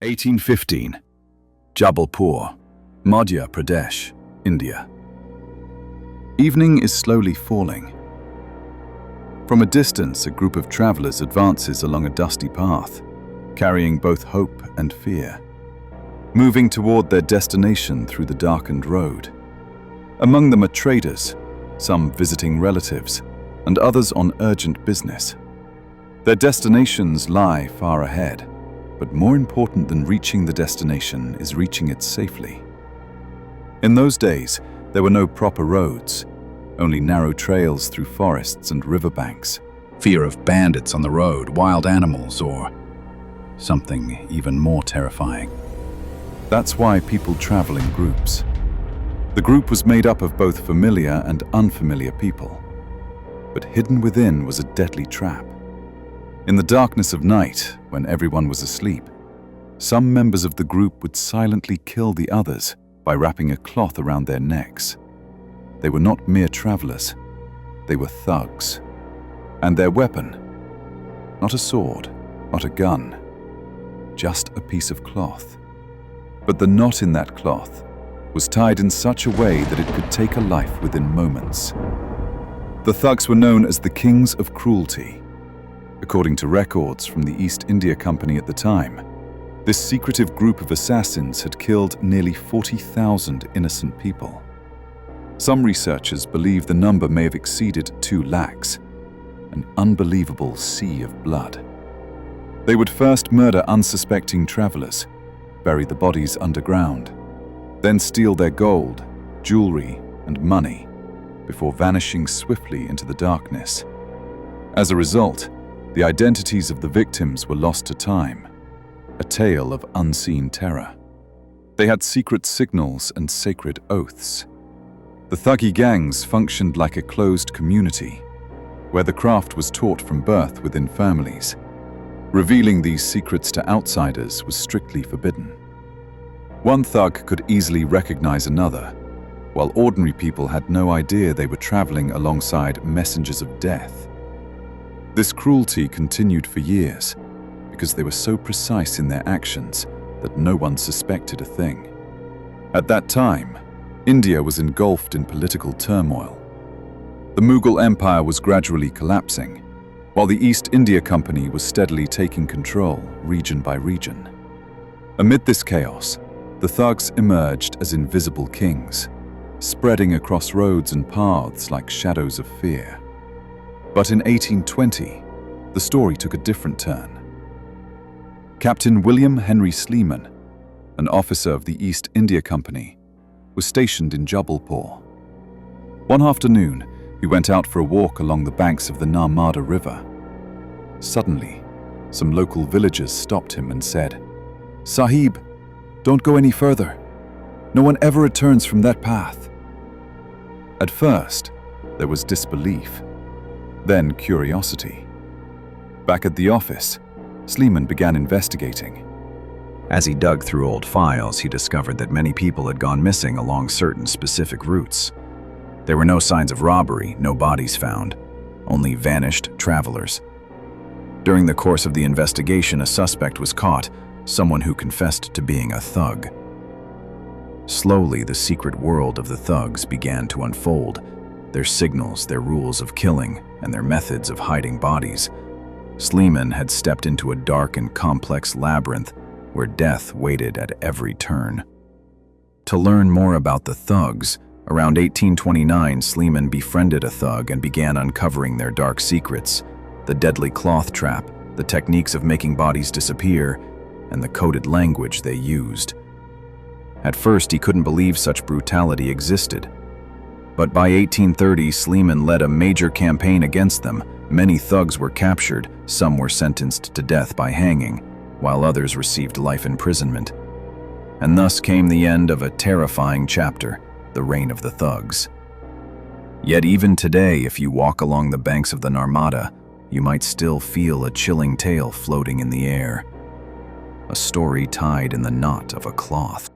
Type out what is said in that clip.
1815. Jabalpur, Madhya Pradesh, India. Evening is slowly falling. From a distance, a group of travelers advances along a dusty path, carrying both hope and fear, moving toward their destination through the darkened road. Among them are traders, some visiting relatives, and others on urgent business. Their destinations lie far ahead, but more important than reaching the destination is reaching it safely. In those days, there were no proper roads, only narrow trails through forests and riverbanks. Fear of bandits on the road, wild animals, or something even more terrifying. That's why people travel in groups. The group was made up of both familiar and unfamiliar people. But hidden within was a deadly trap. In the darkness of night, when everyone was asleep, some members of the group would silently kill the others by wrapping a cloth around their necks. They were not mere travelers, they were thugs. And their weapon, not a sword, not a gun, just a piece of cloth. But the knot in that cloth was tied in such a way that it could take a life within moments. The thugs were known as the Kings of Cruelty. According to records from the East India Company at the time, this secretive group of assassins had killed nearly 40,000 innocent people. Some researchers believe the number may have exceeded 2 lakhs, an unbelievable sea of blood. They would first murder unsuspecting travelers, bury the bodies underground, then steal their gold, jewelry, and money before vanishing swiftly into the darkness. As a result, the identities of the victims were lost to time, a tale of unseen terror. They had secret signals and sacred oaths. The Thuggee gangs functioned like a closed community, where the craft was taught from birth within families. Revealing these secrets to outsiders was strictly forbidden. One thug could easily recognize another, while ordinary people had no idea they were traveling alongside messengers of death. This cruelty continued for years because they were so precise in their actions that no one suspected a thing. At that time, India was engulfed in political turmoil. The Mughal Empire was gradually collapsing, while the East India Company was steadily taking control, region by region. Amid this chaos, the thugs emerged as invisible kings, spreading across roads and paths like shadows of fear. But in 1820, the story took a different turn. Captain William Henry Sleeman, an officer of the East India Company, was stationed in Jabalpur. One afternoon, he went out for a walk along the banks of the Narmada River. Suddenly, some local villagers stopped him and said, "Sahib, don't go any further. No one ever returns from that path." At first, there was disbelief, then curiosity. Back at the office, Sleeman began investigating. As he dug through old files, he discovered that many people had gone missing along certain specific routes. There were no signs of robbery, no bodies found, only vanished travelers. During the course of the investigation, a suspect was caught, someone who confessed to being a thug. Slowly, the secret world of the thugs began to unfold, their signals, their rules of killing, and their methods of hiding bodies. Sleeman had stepped into a dark and complex labyrinth where death waited at every turn. To learn more about the thugs, around 1829, Sleeman befriended a thug and began uncovering their dark secrets, the deadly cloth trap, the techniques of making bodies disappear, and the coded language they used. At first, he couldn't believe such brutality existed. But by 1830, Sleeman led a major campaign against them. Many thugs were captured, some were sentenced to death by hanging, while others received life imprisonment. And thus came the end of a terrifying chapter, the reign of the thugs. Yet even today, if you walk along the banks of the Narmada, you might still feel a chilling tale floating in the air. A story tied in the knot of a cloth.